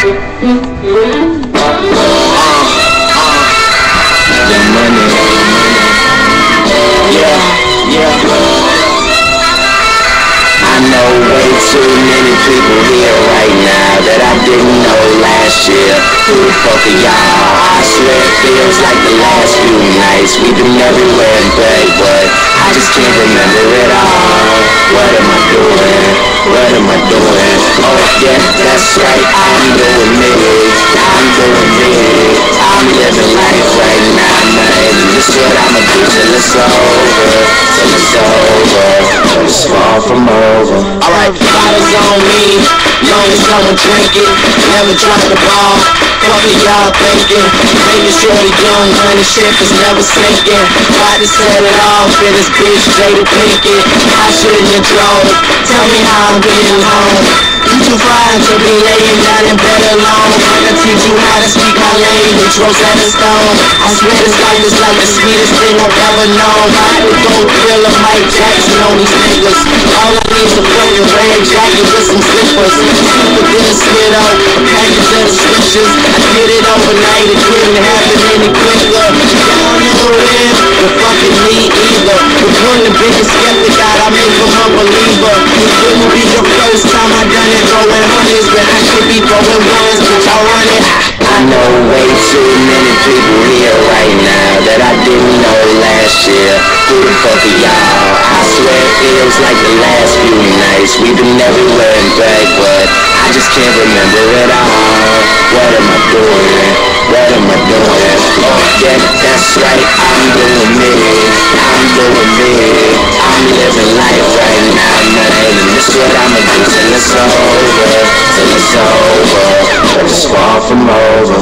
The money. Yeah. I know way too many people here right now that I didn't know last year. Who the fuck are y'all? I swear it feels like the last few nights. We've been everywhere and back, but I just can't remember it all. What am I doing? What am I doing? Oh yeah, that's right, I'm doing me. I'm doing me. I'm living life right now, man. And this is what I'ma do till it's over. Till it's over. Till it's far from over. Alright, bottles on me. Long as someone drink it. Never drop the ball. Fuck it, y'all thinking. Making sure the young money ship is never sinking. Tried to set it off in this bitch Jada Pinkett. I shouldn't have drove. Tell me how I'm getting home. You too fine to be laying down in bed alone. I can teach you how to speak my language, Rosetta Stone. I swear this life is like the sweetest thing I've ever known. I could go Thriller, Mike Jackson on these niggas. All I need is a fucking red jacket with some slippers. Super good Skiddo, a package of the switches. I did it overnight, it couldn't happen any quicker. Y'all know it, but fucking me either. But when the biggest skeptic out, I make him a believer. It wouldn't be the first time I done it, throwing hundreds, but I should be throwing ones, but y'all run it. I know way too many people here right now that I didn't know last year. Who the fuck are y'all? I swear it feels like the last few nights. We've been everywhere and back, but I just can't remember it all. What am I doing? What am I doing? Oh yeah, that's right, I'm doing me. I'm doing me. I'm living life right now, man. And this is what I'ma do till it's over. Till it's over. But it's far from over.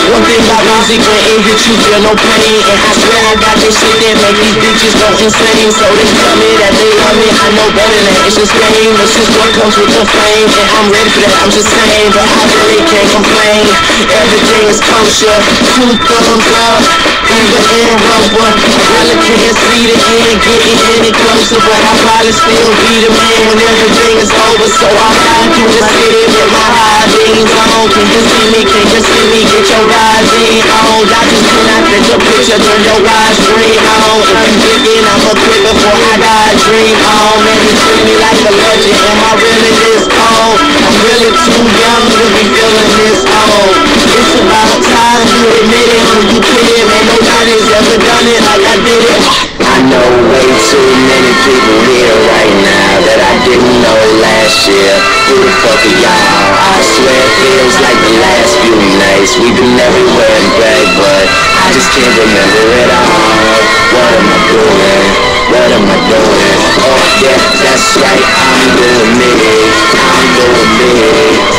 One thing about music, when it hits you feel no pain. And I swear I got this shit that make these bitches go insane. So they tell me that they love me, I know better than it's just game. It's just what comes with the fame. And I'm ready for that, I'm just saying. But I really can't complain. Everything is kosher, 2 thumbs up, even in rubber. I really can't see the end getting any closer, but I'll probably still be the man when everything is over. So I'm riding through the city with my high beams on. Can you see me? Can you see me? Get your rising on. Y'all just cannot fit your picture, turn your widescreen on. If you thinking I'ma quit before I die, dream on. Man, you treat me like a legend, am I really this old? I'm really too young to be feeling this old. It's about time you admit it, when you kidding, man, nobody's ever done it like I did it. I know way too many people here right now that I didn't know last year. Who the fuck are y'all? I swear it feels like the last few nights. We've been everywhere and back, but I just can't remember it all. What am I doing? What am I doing? Oh yeah, that's right, I'm doing me. I'm doing me.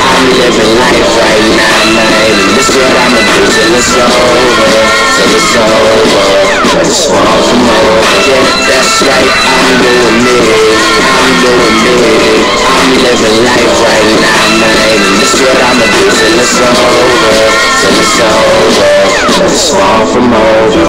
I'm living life right now, man. And this is what I'ma do till it's over. Till it's over. But it's far from over. Yeah, that's right, I'm doing me. I'm doing me. I'm living life right now, man. And this is what I'ma do till it's over. Till it's over. But it's far from over.